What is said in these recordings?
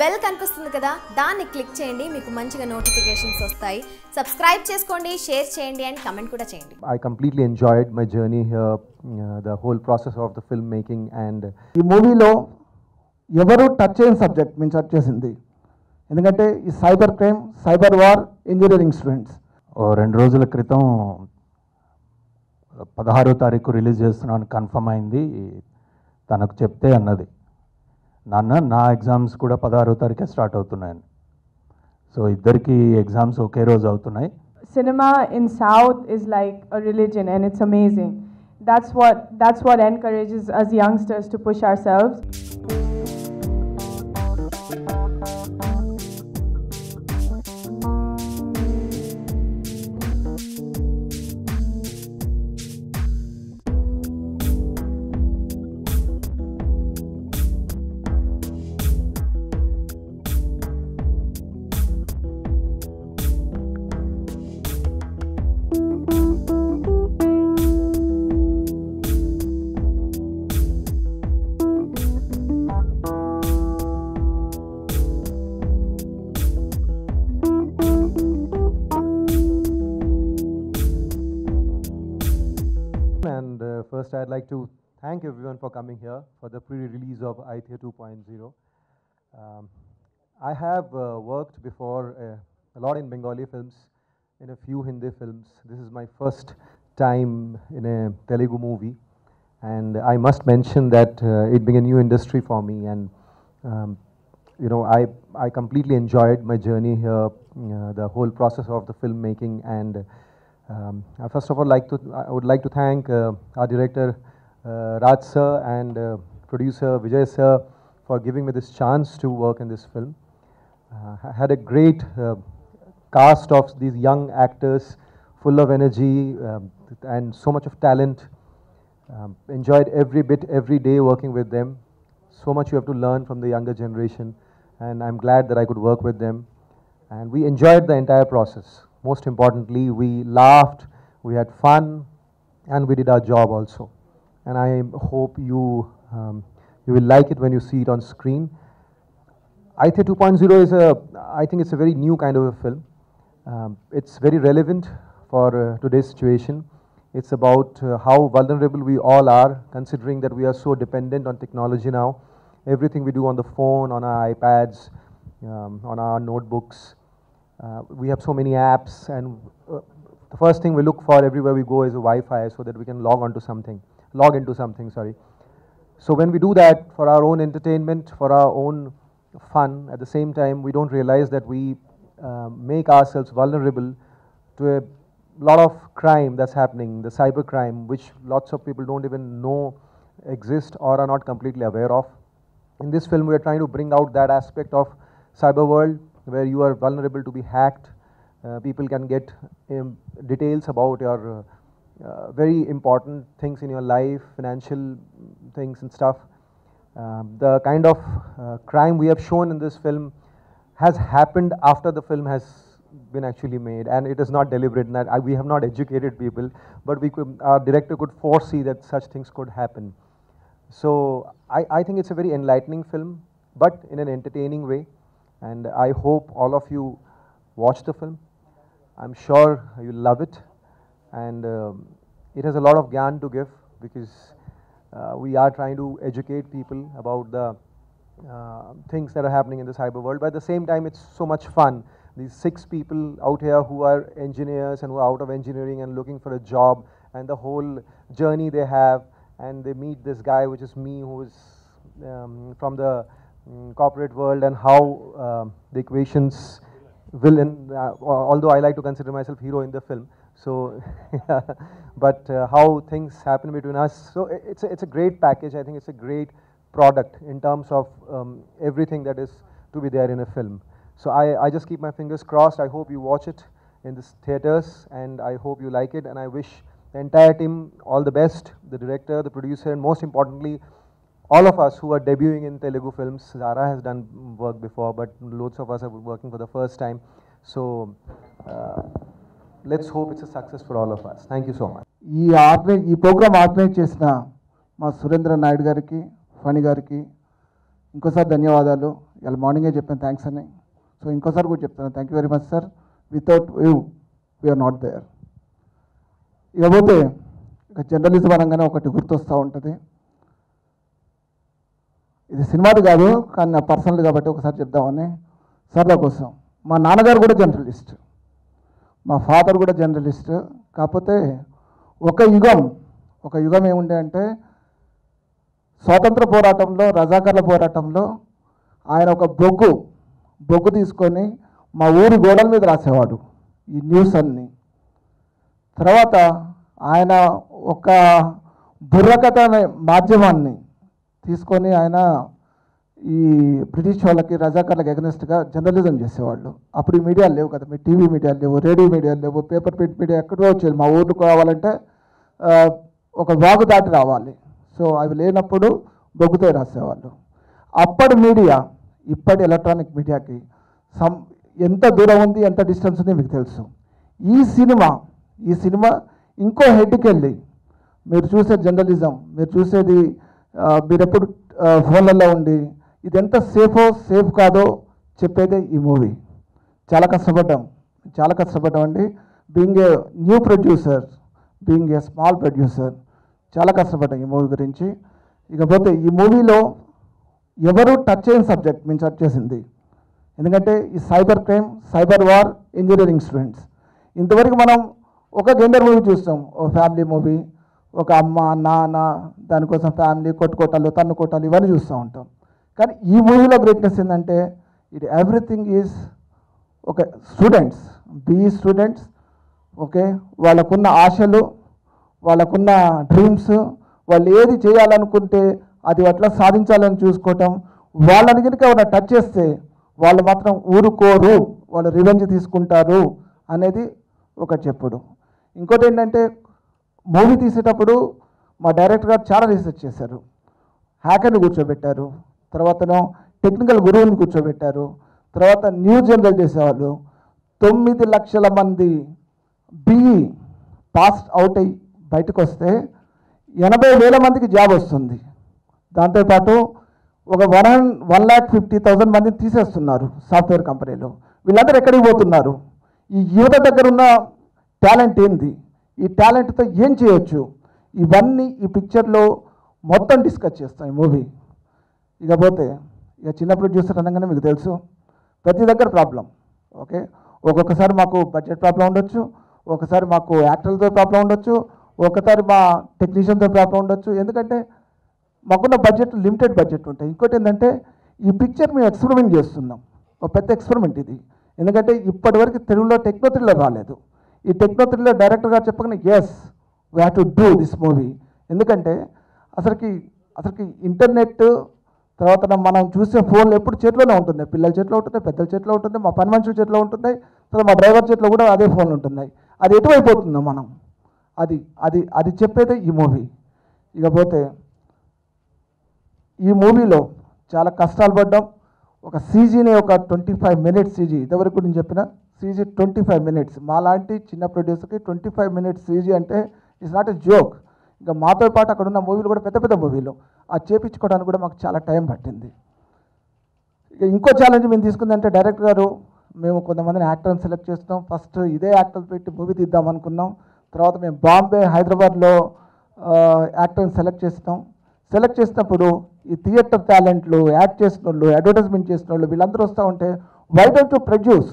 Bell కనిపిస్తుంది కదా, దాన్ని క్లిక్ చేయండి. మీకు మంచిగా నోటిఫికేషన్స్ వస్తాయి. సబ్స్క్రైబ్ చేసుకోండి, షేర్ చేయండి అండ్ కమెంట్ కూడా చేయండి. I completely enjoyed my journey here, the whole process of the filmmaking and ఈ మూవీలో ఎవరు టచ్ చేయని సబ్జెక్ట్ మేము టచ్ చేసింది. ఎందుకంటే ఈ cyber crime, cyber war, engineering students. 2 రోజుల క్రితం 16వ తారీఖు రిలీజ్ చేస్తున్నాను కన్ఫర్మ్ అయింది. తనకు చెప్తే అన్నది, నాన్న నా ఎగ్జామ్స్ కూడా 16వ తారీఖే స్టార్ట్ అవుతున్నాయని. సో ఇద్దరికి ఎగ్జామ్స్ ఒకే రోజు అవుతున్నాయి. Cinema in South is like a religion and it's amazing. That's what encourages us youngsters to push ourselves. and first I'd like to thank everyone for coming here for the pre-release of ITHEA 2.0. I have worked before a lot in Bengali films, in a few Hindi films. This is my first time in a Telugu movie, and I must mention that it being a new industry for me, and I completely enjoyed my journey here, the whole process of the filmmaking, and first of all, I would like to thank our director Raj sir and producer Vijay sir for giving me this chance to work in this film. I had a great cast of these young actors, full of energy and so much of talent. Enjoyed every bit, every day working with them. So much you have to learn from the younger generation, and I'm glad that I could work with them. And we enjoyed the entire process. Most importantly, we laughed, we had fun, and we did our job also. And I hope you will like it when you see it on screen. ITHEA 2.0 is I think it's a very new kind of a film. It's very relevant for today's situation. It's about how vulnerable we all are, considering that we are so dependent on technology now. Everything we do on the phone, on our iPads, on our notebooks. We have so many apps, and the first thing we look for everywhere we go is a Wi-Fi so that we can log into something. So when we do that for our own entertainment, for our own fun, at the same time we don't realize that we make ourselves vulnerable to a lot of crime that's happening, the cyber crime, which lots of people don't even know exist or are not completely aware of. In this film we are trying to bring out that aspect of cyber world where you are vulnerable to be hacked. People can get details about your very important things in your life, financial things and stuff. The kind of crime we have shown in this film has happened after the film has been actually made, and it is not deliberate. We have not educated people, but our director could foresee that such things could happen. So I think it's a very enlightening film, but in an entertaining way, and I hope all of you watch the film. I'm sure you'll love it, and it has a lot of gyan to give, because we are trying to educate people about the things that are happening in the cyber world, but at the same time it's so much fun. These 6 people out here who are engineers and who are out of engineering and looking for a job, and the whole journey they have, and they meet this guy, which is me, who is from the corporate world, and how the equations will, although I like to consider myself hero in the film, so but how things happen between us. So it's a great package. I think it's a great product in terms of everything that is to be there in a film. So I just keep my fingers crossed. I hope you watch it in the theaters, and I hope you like it, and I wish the entire team all the best, the director, the producer, and most importantly all of us who are debuting in Telugu films. Zara has done work before, but loads of us are working for the first time. So let's hope it's a success for all of us. Thank you so much. ఈ programme organise చేసిన మా సురేంద్ర నాయుడు గారికి, ఫణి గారికి ఇంకోసారి ధన్యవాదాలు. ఇలా మార్నింగే చెప్పాను థ్యాంక్స్ అని. సో ఇంకోసారి కూడా చెప్తాను, thank you very much sir. Without you we are not there. ఇకపోతే ఇక జర్నలిజం అనగానే ఒకటి గుర్తొస్తూ ఉంటుంది. ఇది సినిమాది కాదు కానీ నా పర్సనల్ కాబట్టి ఒకసారి చెప్దామని సరదా కోసం. మా నాన్నగారు కూడా జర్నలిస్ట్, మా ఫాదర్ కూడా జర్నలిస్ట్. కాకపోతే ఒక యుగం ఏముండే అంటే స్వాతంత్ర పోరాటంలో, రజాకర్ల పోరాటంలో ఆయన ఒక బొగ్గు తీసుకొని మా ఊరి గోడల మీద రాసేవాడు ఈ న్యూస్ అన్ని. తర్వాత ఆయన ఒక బుర్రకథ అనే మాధ్యమాన్ని తీసుకొని ఆయన ఈ బ్రిటిష్ వాళ్ళకి, రజాకర్లకు ఎగనెస్ట్గా జర్నలిజం చేసేవాళ్ళు. అప్పుడు ఈ మీడియాలు లేవు కదా, మీ టీవీ మీడియాలు లేవు, రేడియో మీడియాలు లేవు, పేపర్ ప్రింట్ మీడియా ఎక్కడో వచ్చేది. మా ఊరికి కావాలంటే ఒక వాగు దాటి రావాలి. సో అవి లేనప్పుడు బొగ్గుతో రాసేవాళ్ళు. అప్పటి మీడియా ఇప్పటి ఎలక్ట్రానిక్ మీడియాకి ఎంత దూరం ఉంది, ఎంత డిస్టెన్స్ ఉంది మీకు తెలుసు. ఈ సినిమా ఇంకో హెడ్కి వెళ్ళి మీరు చూసే జర్నలిజం, మీరు చూసేది మీరు ఎప్పుడు ఫోన్లలో ఉండి ఇది ఎంత సేఫ్ కాదో చెప్పేదే ఈ మూవీ. చాలా కష్టపడ్డాం అండి. Being a new producer, being a small producer, చాలా కష్టపడ్డాం ఈ మూవీ గురించి. ఇకపోతే ఈ మూవీలో ఎవరు టచ్ చేయని సబ్జెక్ట్ మేము టచ్ చేసింది. ఎందుకంటే ఈ cyber crime, cyber war, engineering students. ఇంతవరకు మనం ఒక జెండర్ మూవీ చూస్తాం, ఒక ఫ్యామిలీ మూవీ, ఒక అమ్మ నాన్న దానికోసం ఫ్యామిలీ కొట్టుకోటాలు, తన్నుకోటాలు ఇవన్నీ చూస్తూ ఉంటాం. కానీ ఈ మూవీలో గ్రేట్నెస్ ఏంటంటే ఇది ఎవ్రీథింగ్ ఈజ్ ఒక స్టూడెంట్స్, బీఈ స్టూడెంట్స్, ఓకే, వాళ్ళకున్న ఆశలు, వాళ్ళకున్న డ్రీమ్స్, వాళ్ళు ఏది చేయాలనుకుంటే అది అట్లా సాధించాలని చూసుకోవటం. వాళ్ళని కనుక ఎవరైనా టచ్ చేస్తే వాళ్ళు మాత్రం ఊరుకోరు, వాళ్ళు రివెంజ్ తీసుకుంటారు అనేది ఒకటి చెప్పుడు. ఇంకోటి ఏంటంటే మూవీ తీసేటప్పుడు మా డైరెక్టర్ గారు చాలా రీసెర్చ్ చేశారు. హ్యాకర్ని కూర్చోబెట్టారు, తర్వాతనో టెక్నికల్ గురువుని కూర్చోబెట్టారు, తర్వాత న్యూస్ జనరల్ చేసేవాళ్ళు. 9 లక్షల మంది బీఈ పాస్ అవుట్ అయ్యి బయటకు వస్తే 80,000 మందికి జాబ్ వస్తుంది. దాంతోపాటు ఒక 1,50,000 మందిని తీసేస్తున్నారు సాఫ్ట్వేర్ కంపెనీలో. వీళ్ళందరూ ఎక్కడికి పోతున్నారు? ఈ యువత దగ్గర ఉన్న టాలెంట్ ఏంది, ఈ టాలెంట్తో ఏం చేయొచ్చు, ఇవన్నీ ఈ పిక్చర్లో మొత్తం డిస్కస్ చేస్తాం ఈ మూవీ. ఇకపోతే ఇక చిన్న ప్రొడ్యూసర్ అనగానే మీకు తెలుసు ప్రతి దగ్గర ప్రాబ్లం. ఓకే, ఒక్కొక్కసారి మాకు బడ్జెట్ ప్రాబ్లం ఉండొచ్చు, ఒకసారి మాకు యాక్టర్లతో ప్రాబ్లం ఉండొచ్చు, ఒకసారి మా టెక్నీషియన్తో ప్రాబ్లం ఉండొచ్చు. ఎందుకంటే మాకున్న బడ్జెట్ లిమిటెడ్ బడ్జెట్ ఉంటాయి. ఇంకోటి ఏంటంటే ఈ పిక్చర్ మేము ఎక్స్పెరిమెంట్ చేస్తున్నాం, ఒక పెద్ద ఎక్స్పెరిమెంట్ ఇది. ఎందుకంటే ఇప్పటివరకు తెలుగులో టెక్నో థ్రిల్లర్ రాలేదు. ఈ టెక్నో థ్రిల్లర్ డైరెక్టర్ గారు చెప్పగానే yes we have to do this movie. ఎందుకంటే అసలుకి ఇంటర్నెట్ తర్వాత మనం చూసే ఫోన్లు ఎప్పుడు చేతిలోనే ఉంటుంది, పిల్లల చేతిలో ఉంటుంది, పెద్దల చేతిలో ఉంటుంది, మా పని మనుషుల చేతిలో ఉంటున్నాయి, తర్వాత మా డ్రైవర్ చేతిలో కూడా అదే ఫోన్లు ఉంటున్నాయి. అది ఎటువైపోతుందో మనం అది చెప్పేదే ఈ మూవీ. ఇకపోతే ఈ మూవీలో చాలా కష్టాలు పడ్డాం. ఒక సీజీని ఒక 25 మినిట్స్ సీజీ, ఇంతవరకు నేను చెప్పిన సీజీ 25 మినిట్స్. మాలాంటి చిన్న ప్రొడ్యూసర్కి 25 మినిట్స్ సీజీ అంటే ఇట్స్ నాట్ ఎ జోక్. ఇంకా మాతో పాటు అక్కడ ఉన్న మూవీలు కూడా పెద్ద పెద్ద మూవీలు అది చేపించుకోవడానికి కూడా మాకు చాలా టైం పట్టింది. ఇక ఇంకో ఛాలెంజ్ మేము తీసుకుందంటే డైరెక్టర్ గారు మేము కొంతమందిని యాక్టర్ని సెలెక్ట్ చేస్తాం. ఫస్ట్ ఇదే యాక్టర్లు పెట్టి మూవీ తీద్దాం అనుకున్నాం. తర్వాత మేము బాంబే, హైదరాబాద్లో యాక్టర్ని సెలెక్ట్ చేస్తాం. సెలెక్ట్ చేసినప్పుడు ఈ థియేటర్ టాలెంట్లు, యాక్ట్ చేసిన వాళ్ళు, అడ్వర్టైజ్మెంట్ చేసిన వాళ్ళు వీళ్ళందరూ వస్తూ ఉంటే why don't you produce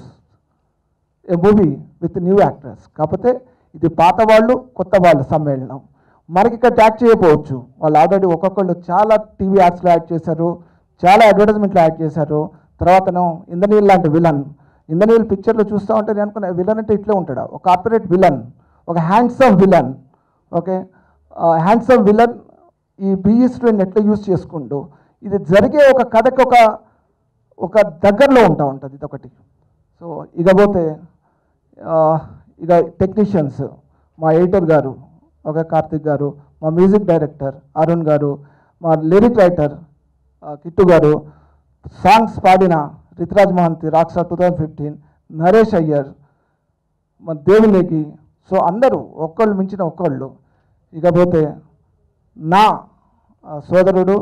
a movie with new actors. కాకపోతే ఇది పాత వాళ్ళు కొత్త వాళ్ళు సమ్మేళనం. మనకి ఇక్కడ యాక్ట్ చేయకపోవచ్చు, వాళ్ళు ఆల్రెడీ ఒక్కొక్కళ్ళు చాలా టీవీ యాడ్స్లో యాక్ట్ చేశారు, చాలా అడ్వర్టైజ్మెంట్లో యాక్ట్ చేశారు. తర్వాతను ఇంద్రనీల్ లాంటి విలన్, ఇంద్రనీల్ పిక్చర్లో చూస్తూ ఉంటే నేను అనుకున్నా విలన్ అంటే ఇట్లే ఉంటాడా, ఒక కార్పొరేట్ విలన్, ఒక handsome villain. Okay, handsome villain ఈ బీఈ స్టూడెంట్ ఎట్లా యూజ్ చేసుకుంటూ ఇది జరిగే ఒక కథకి ఒక దగ్గరలో ఉంటుంది ఇదొకటి. సో ఇకపోతే ఇక టెక్నీషియన్స్ మా ఎడిటర్ గారు, ఒక కార్తిక్ గారు, మా మ్యూజిక్ డైరెక్టర్ అరుణ్ గారు, మా లిరిక్ రైటర్ కిట్టు గారు, సాంగ్స్ పాడిన రితురాజ్ మహంతి రాక్ స్టార్ 2015, నరేష్ అయ్యర్, మా దేవునికి. సో అందరూ ఒక్కళ్ళు మించిన ఒక్కళ్ళు. ఇకపోతే నా సోదరుడు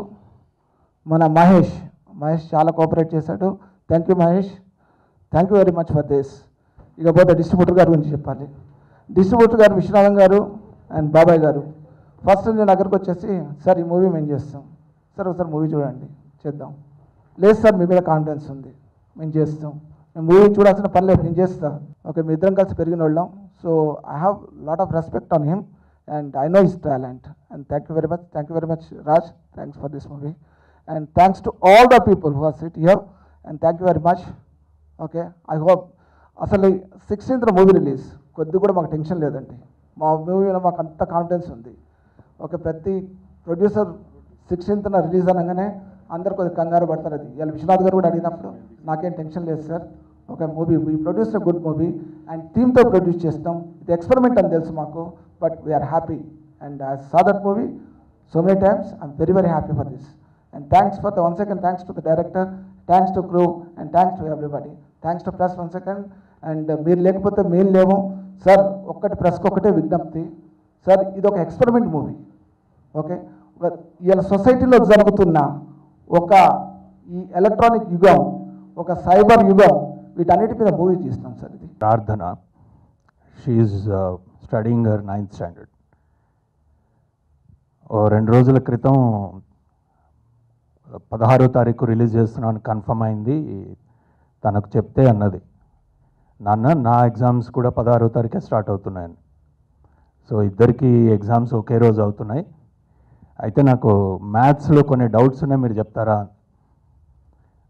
మన మహేష్, మహేష్ చాలా కోఆపరేట్ చేశాడు. Thank you Mahesh, thank you very much for this. ఇకపోతే డిస్ట్రిబ్యూటర్ గారి గురించి చెప్పాలి. డిస్ట్రిబ్యూటర్ గారు విశ్వనాథన్ గారు అండ్ బాబాయ్ గారు ఫస్ట్ నేను దగ్గరకు వచ్చేసి, సార్ ఈ మూవీ మేము చేస్తాం, సార్ ఒకసారి మూవీ చూడండి చేద్దాం. లేదు సార్ మీ మీద కాన్ఫిడెన్స్ ఉంది, మేము చేస్తాం, మేము మూవీ చూడాల్సిన పని లేదు, నేను చేస్తా. ఓకే, మీ ఇద్దరం కలిసి పెరిగిన వాళ్ళం. So I have lot of respect on him and I know his talent. And thank you very much Raj, thanks for this movie and thanks to all the people who are sit here and thank you very much. Okay, I hope అసలు 16th movie release కొద్ది కూడా మాకు tension లేదండి. మా movie మీద మాకు అంత confidence ఉంది. ఓకే, ప్రతి ప్రొడ్యూసర్ 16th రిలీజ్ అనగానే అందరు కొద్దిగా కంగారు పడతారు. అది ఇలా విశ్వనాథ్ గారు కూడా అడిగినప్పుడు నాకేం టెన్షన్ లేదు సార్. ఒక movie we produce good movie and టీమ్తో ప్రొడ్యూస్ చేస్తాం. ఇది ఎక్స్పెరిమెంట్ అని తెలుసు మాకు, but we are happy and I saw that movie so many times. I'm very happy for this and thanks for the one second, thanks to the director, thanks to crew and thanks to everybody, thanks to press one second. And మీరు లేకపోతే మేము లేము sir. ఒక్కటి ప్రెస్కి ఒకటే విజ్ఞప్తి sir, ఇది ఒక experiment movie. Okay, ఇలా సొసైటీలో జరుగుతున్న ఒక ఈ ఎలక్ట్రానిక్ యుగం, ఒక సైబర్ యుగం, వీటన్నిటి మీద మూవీ చేస్తున్నాం సార్. ఇది ప్రార్థన, she is studying her 9th standard. 2 రోజుల క్రితం 16వ తారీఖు రిలీజ్ చేస్తున్నాను కన్ఫర్మ్ అయింది. తనకు చెప్తే అన్నది, నాన్న నా ఎగ్జామ్స్ కూడా 16వ తారీఖే స్టార్ట్ అవుతున్నాయని. సో ఇద్దరికి ఎగ్జామ్స్ ఒకే రోజు అవుతున్నాయి. అయితే నాకు మ్యాథ్స్లో కొన్ని డౌట్స్ ఉన్నాయి, మీరు చెప్తారా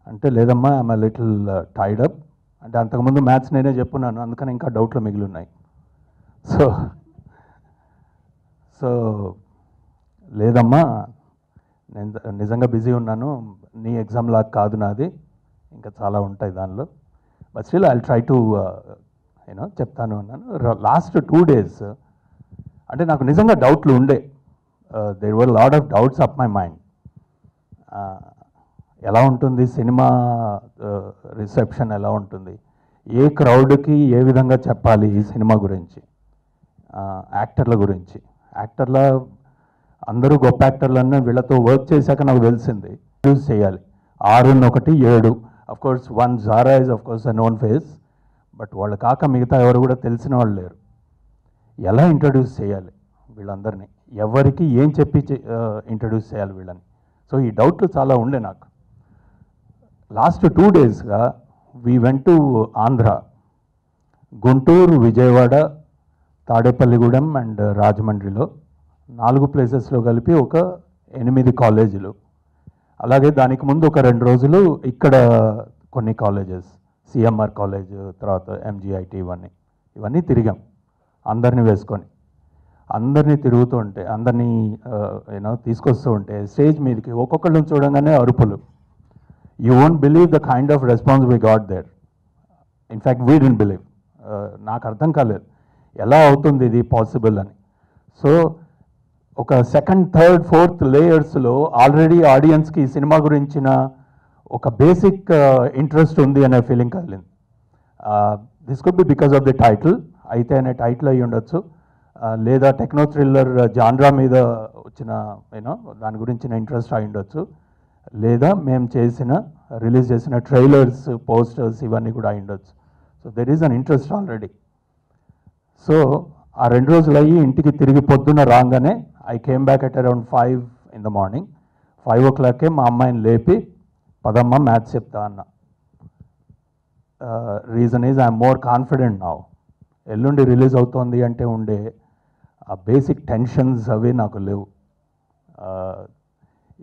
అంటే, లేదమ్మా ఐఎమ్ లిటిల్ టైడ్ అప్ అంటే, అంతకుముందు మ్యాథ్స్ నేనే చెప్పున్నాను, అందుకని ఇంకా డౌట్లు మిగిలి ఉన్నాయి. సో లేదమ్మా నేను నిజంగా బిజీ ఉన్నాను, నీ ఎగ్జామ్ లాగా కాదు నాది, ఇంకా చాలా ఉంటాయి దానిలో, but still I try to చెప్తాను అన్నాను. లాస్ట్ 2 days అంటే నాకు నిజంగా డౌట్లు ఉండే. There were lot of doubts up my mind. ఎలా ఉంటుంది సినిమా రిసెప్షన్, ఎలా ఉంటుంది, ఏ క్రౌడ్కి ఏ విధంగా చెప్పాలి ఈ సినిమా గురించి, యాక్టర్ల గురించి. యాక్టర్ల అందరూ గొప్ప యాక్టర్లన్నీ వీళ్ళతో వర్క్ చేశాక నాకు తెలిసింది యూజ్ చేయాలి. 6 1 7 of course 1 Zara is of course a known face, but వాళ్ళు కాక మిగతా ఎవరు కూడా తెలిసిన వాళ్ళు లేరు. ఎలా ఇంట్రడ్యూస్ చేయాలి వీళ్ళందరినీ, ఎవరికి ఏం చెప్పి ఇంట్రడ్యూస్ చేయాలి వీళ్ళని. సో ఈ డౌట్లు చాలా ఉండే నాకు. లాస్ట్ 2 daysగా we went to Andhra, Guntur, Vijayawada, Tadepalligudem and రాజమండ్రిలో 4 ప్లేసెస్లో కలిపి ఒక 8 కాలేజీలు. అలాగే దానికి ముందు ఒక 2 రోజులు ఇక్కడ కొన్ని కాలేజెస్, సిఎంఆర్ కాలేజ్, తర్వాత ఎంజిఐటి, ఇవన్నీ తిరిగాం అందరినీ వేసుకొని. అందరినీ తిరుగుతూ ఉంటే, అందరినీ తీసుకొస్తూ ఉంటే స్టేజ్ మీదకి ఒక్కొక్కళ్ళని చూడంగానే అరుపులు. You won't believe the kind of response we got there. In fact we don't believe. నాకు అర్థం కాలేదు ఎలా అవుతుంది ఇది పాసిబుల్ అని. సో ఒక 2nd, 3rd, 4th లేయర్స్లో ఆల్రెడీ ఆడియన్స్కి ఈ సినిమా గురించిన ఒక బేసిక్ ఇంట్రెస్ట్ ఉంది అనే ఫీలింగ్ కలిగింది. This could be because of the title, అయితే అనే టైటిల్ అయ్యి ఉండొచ్చు, లేదా టెక్నో థ్రిల్లర్ జాన్రా మీద వచ్చిన దాని గురించిన ఇంట్రెస్ట్ అయి ఉండొచ్చు, లేదా మేము రిలీజ్ చేసిన ట్రైలర్స్, పోస్టర్స్ ఇవన్నీ కూడా అయి ఉండొచ్చు. So there is an interest already. So ఆ 2 రోజులు అయ్యి ఇంటికి తిరిగి పొద్దున్న రాగానే I came back at around 5 in the morning. 5 o'clockకే మా అమ్మాయిని లేపి, పదమ్మ మ్యాథ్స్ చెప్తా అన్న. Reason is I'm more confident now. ఎల్లుండి రిలీజ్ అవుతోంది అంటే ఉండే ఆ బేసిక్ టెన్షన్స్ అవి నాకు లేవు.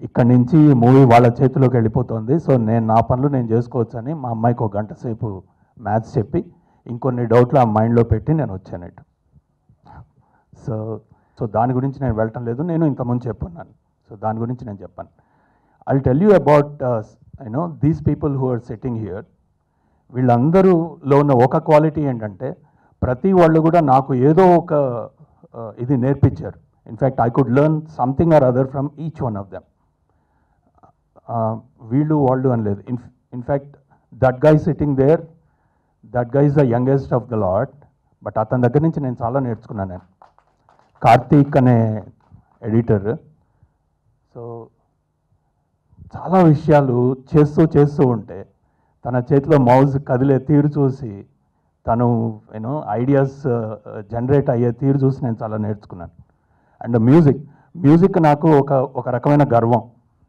ఇక్కడి నుంచి మూవీ వాళ్ళ చేతిలోకి వెళ్ళిపోతుంది. సో నేను నా పనులు నేను చేసుకోవచ్చని మా అమ్మాయికి 1 గంట సేపు మ్యాథ్స్ చెప్పి ఇంకొన్ని డౌట్లు ఆ మైండ్లో పెట్టి నేను వచ్చానట్టు. సో దాని గురించి నేను వెళ్ళటం లేదు, నేను ఇంతకుముందు చెప్పున్నాను. సో దాని గురించి నేను చెప్పాను. I'll tell you about these people who are sitting here. వీళ్ళందరూలో ఉన్న ఒక క్వాలిటీ ఏంటంటే, ప్రతి వాళ్ళు కూడా నాకు ఏదో ఒక ఇది నేర్పించారు. In fact I could learn something or other from each one of them. వీళ్ళు వాళ్ళు అని లేదు. In fact that guy sitting there, that guy is the youngest of the lot. But అతని దగ్గర నుంచి నేను చాలా నేర్చుకున్నాను. నేను కార్తీక్ అనే ఎడిటర్. సో చాలా విషయాలు చేస్తూ ఉంటే తన చేతిలో మౌజ్ కదిలే తీరు చూసి తను యూనో ఐడియాస్ జనరేట్ అయ్యే తీరు చూసి నేను చాలా నేర్చుకున్నాను. అండ్ మ్యూజిక్ నాకు ఒక రకమైన గర్వం.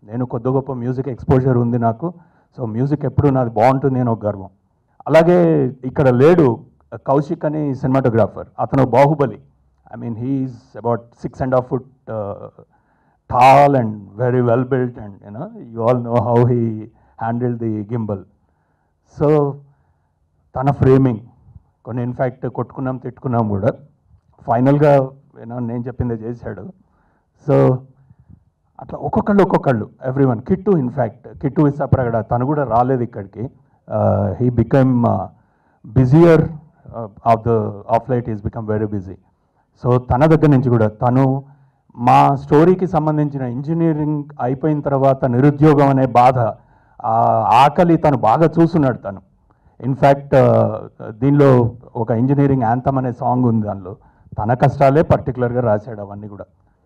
నేను కొద్ది గొప్ప మ్యూజిక్ ఎక్స్పోజర్ ఉంది నాకు. సో మ్యూజిక్ ఎప్పుడు నాది బాగుంటుంది అని ఒక గర్వం. అలాగే ఇక్కడ లేడు కౌశిక్ అని సినిమాటోగ్రాఫర్, అతను Baahubali. I mean he's about 6.5 feet tall and very well built, and you all know how he handled the gimbal. So తన ఫ్రేమింగ్ కొన్ని ఇన్ఫ్యాక్ట్ కొట్టుకున్నాం తిట్టుకున్నాం కూడా, ఫైనల్గా నేను చెప్పిందే చేశాడు. సో అట్లా ఒక్కొక్కళ్ళు ఎవ్రీవన్, కిట్టు విసాప్రగడ తను కూడా రాలేదు ఇక్కడికి. He become busier of late is become very busy. So తన దగ్గర నుంచి కూడా తను మా స్టోరీకి సంబంధించిన ఇంజనీరింగ్ అయిపోయిన తర్వాత నిరుద్యోగం అనే బాధ, ఆకలి తను బాగా చూస్తున్నాడు. తను ఇన్ఫ్యాక్ట్ దీనిలో ఒక ఇంజనీరింగ్ యాంథమ్ అనే సాంగ్ ఉంది, దానిలో తన కష్టాలే పర్టికులర్గా రాశాడు అవన్నీ కూడా.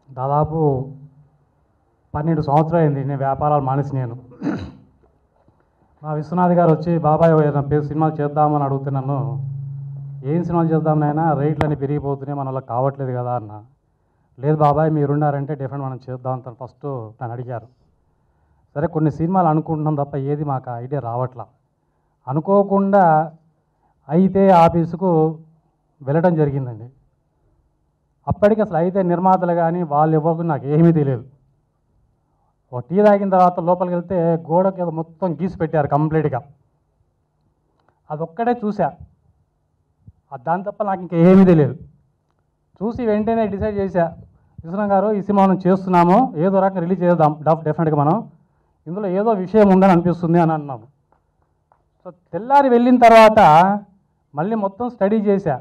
దాదాపు 12 సంవత్సరాలు అయింది నేను వ్యాపారాలు మానేసి. నేను మా విశ్వనాథ్ గారు వచ్చి బాబాయ్ ఏదైనా సినిమాలు చేద్దామని అడిగితే నన్ను, ఏం సినిమాలు చేద్దాం నాయనా, రేట్లన్నీ పెరిగిపోతున్నాయి, మన వాళ్ళకి కావట్లేదు కదా అన్న. లేదు బాబాయ్ మీరున్నారంటే డెఫినెట్ మనం చేద్దాం అని ఫస్ట్ నన్ను అడిగారు. సరే కొన్ని సినిమాలు అనుకుంటున్నాం తప్ప ఏది మాకు ఐడియా రావట్లా. అనుకోకుండా అయితే ఆఫీసుకు వెళ్ళడం జరిగిందండి. అప్పటికి అసలు అయితే నిర్మాతలు కానీ వాళ్ళు ఎవరికి నాకు ఏమీ తెలియదు. ఒక టీ తాగిన తర్వాత లోపలికి వెళ్తే గోడకి ఏదో మొత్తం గీసి పెట్టారు కంప్లీట్గా. అదొక్కడే చూసా, దాని తప్ప నాకు ఇంకా ఏమీ తెలియదు. చూసి వెంటనే డిసైడ్ చేశా, విశ్వనాథ్ గారు ఈ సినిమా మనం చేస్తున్నాము, ఏదో రకంగా రిలీజ్ చేద్దాం డెఫినెట్గా, మనం ఇందులో ఏదో విషయం ఉందని అనిపిస్తుంది అని అన్నాము. సో తెల్లారి వెళ్ళిన తర్వాత మళ్ళీ మొత్తం స్టడీ చేశా.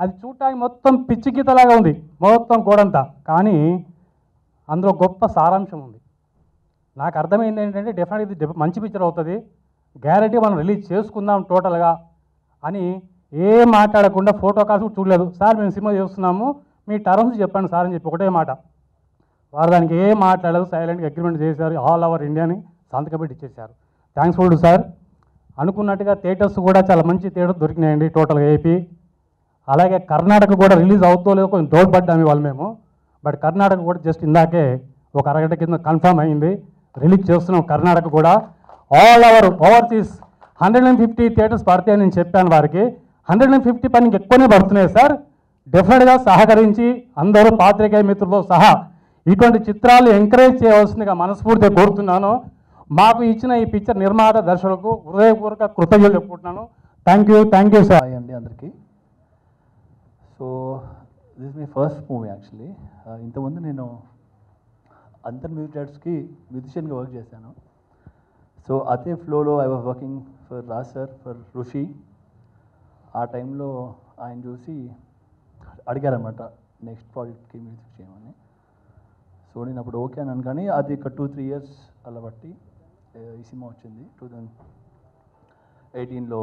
అది చూడటానికి మొత్తం పిచ్చి గీతలాగా ఉంది మొత్తం గోడంతా, కానీ అందులో గొప్ప సారాంశం ఉంది. నాకు అర్థమైంది ఏంటంటే డెఫినెట్గా ఇది మంచి పిక్చర్ అవుతుంది, గ్యారెంటీ మనం రిలీజ్ చేసుకుందాం టోటల్గా అని ఏం మాట్లాడకుండా, ఫోటో కాల్స్ కూడా చూడలేదు. సార్ మేము సినిమా చేస్తున్నాము, మీ టర్మ్స్ చెప్పండి సార్ అని చెప్పి ఒకటే మాట. వారు దానికి ఏం మాట్లాడలేదు, సైలెంట్గా అగ్రిమెంట్ చేశారు, ఆల్ ఓవర్ ఇండియాని సంతకం పెట్టి ఇచ్చేసారు. Thanks full sir. అనుకున్నట్టుగా థియేటర్స్ కూడా చాలా మంచి థియేటర్స్ దొరికినాయండి టోటల్గా ఏపీ. అలాగే కర్ణాటక కూడా రిలీజ్ అవుతో లేదో కొంచెం డౌట్ పడ్డాము ఇవాళ మేము. బట్ కర్ణాటక కూడా జస్ట్ ఇందాకే ఒక అరగంట కింద కన్ఫర్మ్ అయింది, రిలీజ్ చేస్తున్నాం కర్ణాటక కూడా. ఆల్ ఓవర్సీస్ 150 థియేటర్స్ పడతాయని నేను చెప్పాను వారికి. 150 పని ఎక్కువనే పడుతున్నాయి సార్. డెఫినెట్గా సహకరించి అందరూ పాత్రికేయ మిత్రులతో సహా ఇటువంటి చిత్రాలు ఎంకరేజ్ చేయవలసిందిగా మనస్ఫూర్తిగా కోరుతున్నాను. మాకు ఇచ్చిన ఈ పిక్చర్ నిర్మాత దర్శకులకు హృదయపూర్వక కృతజ్ఞతలు చెప్పుకుంటున్నాను. Thank you sir. హాయ్ అండి అందరికీ. So this my first movie actually. ఇంతకుముందు నేను అంతర్ మ్యూజిక్ డైరెక్టర్స్కి మ్యూజిషియన్గా వర్క్ చేశాను. సో అదే ఫ్లోలో I was working for Raj sir, for ఋషి. ఆ టైంలో ఆయన చూసి అడిగారనమాట నెక్స్ట్ ప్రాజెక్ట్కి మ్యూజిక్ చేయమని. సో నేను అప్పుడు ఓకే అన్నాను, కానీ అది ఒక 2-3 years అలా బట్టి ఈ సినిమా వచ్చింది. 2018లో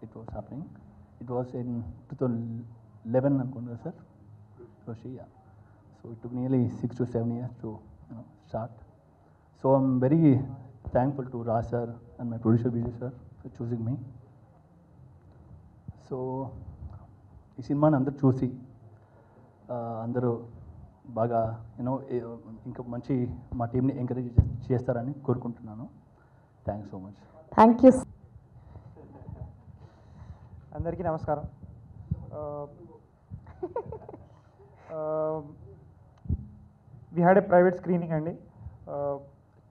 it was happening. It was in 2011 అనుకుంటున్నా sir Rishi. So it took nearly 6 to 7 years to start. So I'm very thankful to Raj sir and my producer Vijay sir for choosing me. So ఈ సినిమాని అందరూ చూసి అందరూ బాగా ఇంకా మంచి మా టీంని ఎంకరేజ్ చేస్తారని కోరుకుంటున్నాను. Thanks so much. Thank you. అందరికీ నమస్కారం. We had a private screening అండి.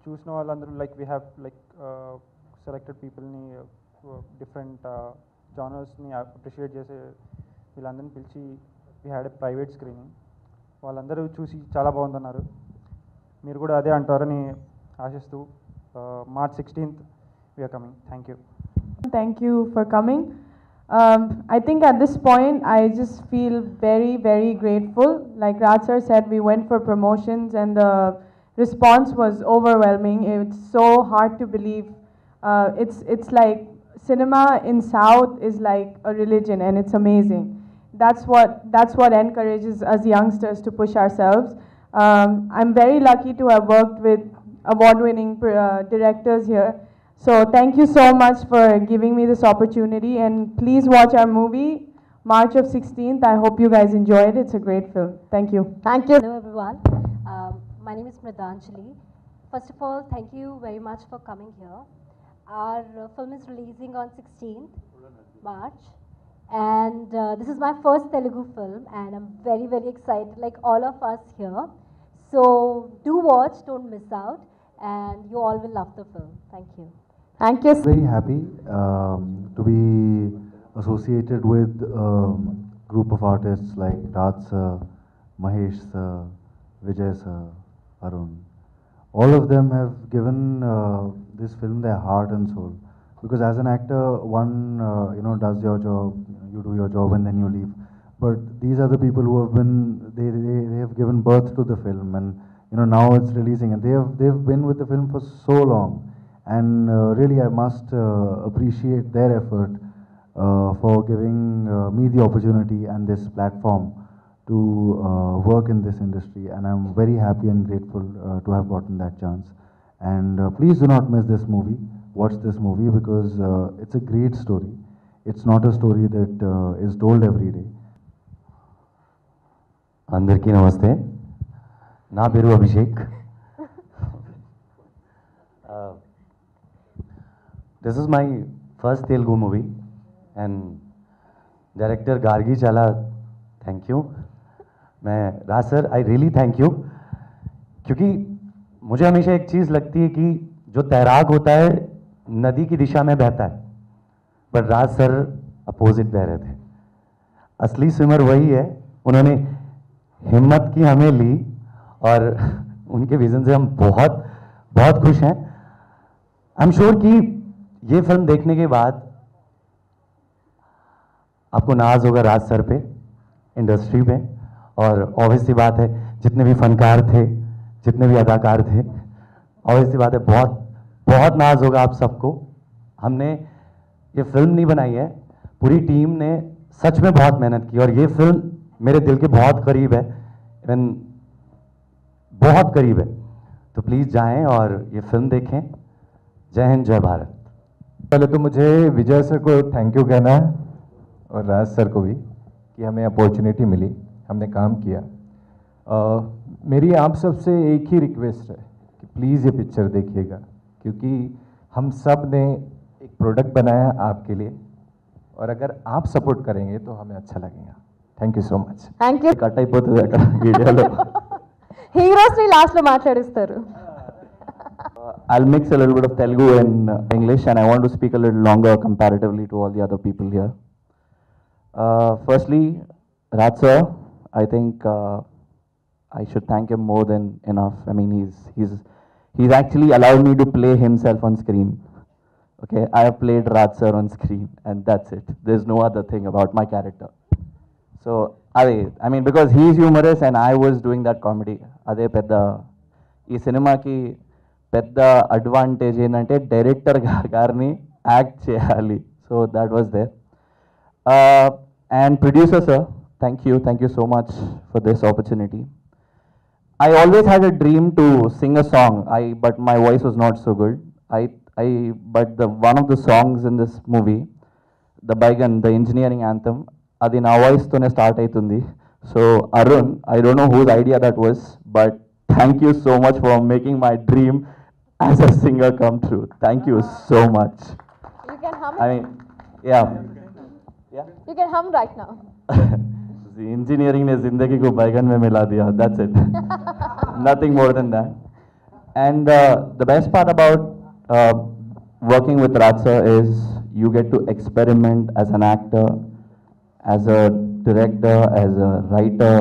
చూసిన వాళ్ళందరూ వీ హ్యావ్ సెలెక్టెడ్ పీపుల్ని, డిఫరెంట్ జానర్స్ని అప్రిషియేట్ చేసే వీళ్ళందరినీ పిలిచి we had a private screening. వాళ్ళందరూ చూసి చాలా బాగుందన్నారు. మీరు కూడా అదే అంటారని ఆశిస్తూ March 16th we are coming. Thank you. Thank you for coming. I think at this point I just feel very, very grateful. Like Raj sir said, we went for promotions and the response was overwhelming. It's so hard to believe. It's like cinema in South is like a religion, and it's amazing. That's what encourages us youngsters to push ourselves. I'm very lucky to have worked with award-winning directors here. So thank you so much for giving me this opportunity, and please watch our movie, March of 16th. I hope you guys enjoy it. It's a great film. Thank you. Thank you. Hello everyone. My name is Mridanjali. First of all, thank you very much for coming here. Our film is releasing on 16th March, and this is my first Telugu film, and I'm very, very excited, like all of us here. So do watch, don't miss out, and you all will love the film. Thank you. Thank you. Very happy to be associated with a group of artists like Raj sir, Mahesh sir, Vijay sir, Arun. All of them have given this film their heart and soul. Because as an actor, one does your job, you do your job and then you leave. But these are the people who have been, they have given birth to the film, and now it's releasing, and they've been with the film for so long. And really, I must appreciate their effort for giving me the opportunity and this platform to work in this industry. And I'm very happy and grateful to have gotten that chance. And please do not miss this movie. Watch this movie because it's a great story. It's not a story that is told every day. అందరికీ నమస్తే నా పేరు Abhishek this is my first Telugu movie and director Gargi चाला thank you मैं Raj sir I really thank you क्योंकि मुझे हमेशा एक चीज़ लगती है कि जो तैराक होता है नदी की दिशा में बहता है बट राज सर अपोजिट बह रहे थे असली स्विमर वही है उन्होंने हिम्मत की हमें ली और उनके विजन से हम बहुत बहुत खुश हैं आई एम श्योर कि ये फिल्म देखने के बाद आपको नाज होगा राज सर पे इंडस्ट्री पे और ऑब्वियस सी बात है जितने भी फनकार थे जितने भी अदाकार थे ऑब्वियस सी बात है बहुत बहुत नाज होगा आप सबको हमने ये फिल्म नहीं बनाई है पूरी टीम ने सच में बहुत मेहनत की और ये फिल्म मेरे दिल के बहुत करीब है इवन बहुत करीब है तो प्लीज़ जाएं और ये फिल्म देखें जय हिंद जय भारत पहले तो मुझे विजय सर को थैंक यू कहना है और राज सर को भी कि हमें अपॉर्चुनिटी मिली हमने काम किया मेरी आप सबसे एक ही रिक्वेस्ट है कि प्लीज़ ये पिक्चर देखिएगा क्योंकि हम सब ने एक प्रोडक्ट बनाया आपके लिए और अगर आप सपोर्ट करेंगे तो हमें अच्छा लगेगा thank you so much thank you cut అయిపోతుంది అక్కడ వీడియోలో హీరోస్ని లాస్ట్లో మాట్లాడిస్తారు I'll mix a little bit of Telugu and English, and I want to speak a little longer comparatively to all the other people here. Firstly, Raj sir, I think I should thank him more than enough. I mean, he's actually allowed me to play himself on screen. Okay, I have played Raj sir on screen, and that's it. There's no other thing about my character. So, I mean, because he's humorous and I was doing that comedy. Ade pedda ee cinema ki పెద్ద advantage ఏంటంటే director గారిని act చేయాలి so that was there and producer sir thank you so much for this opportunity I always had a dream to sing a song but my voice was not so good but one of the songs in this movie the bygone the engineering anthem అది నా వాయిస్తోనే start అవుతుంది so Arun I don't know whose idea that was but thank you so much for making my dream as a singer come true. Thank you so much. You can hum. I mean, yeah. You can hum right now. The engineering ने जिंदगी को बैगन में मिला दिया. That's it. Nothing more than that. And the best part about working with Raj sir is you get to experiment as an actor, as a director, as a writer.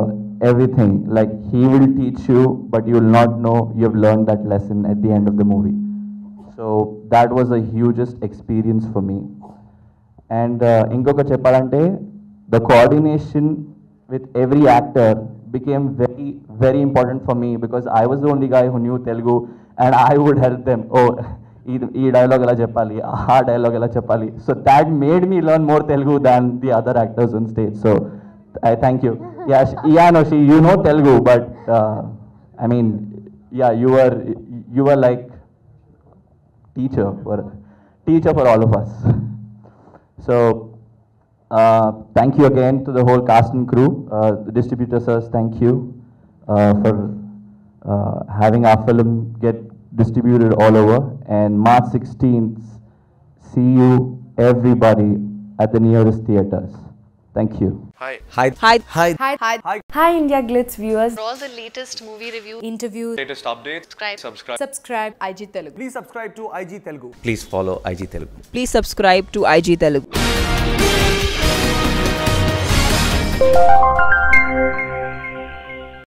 Everything, like he will teach you but you will not know you've learned that lesson at the end of the movie. So that was the hugest experience for me. And inkoka cheppalante the coordination with every actor became very very important for me because I was the only guy who knew Telugu and I would help them ee dialogue ela cheppali aa dialogue ela cheppali so that made me learn more Telugu than the other actors on stage. So I thank you. Yeah, no, you know Telugu, but I mean, yeah, you are like teacher for all of us. So thank you again to the whole cast and crew. The distributors, thank you for having our film get distributed all over. And March 16th, see you everybody at the nearest theaters. Thank you. Hi. Hi. Hi. Hi. Hi. Hi. Hi. Hi India Glitz viewers. For all the latest movie review, Interviews, latest updates, subscribe IG Telugu. Please subscribe to IG Telugu. Please follow IG Telugu. Please subscribe to IG Telugu.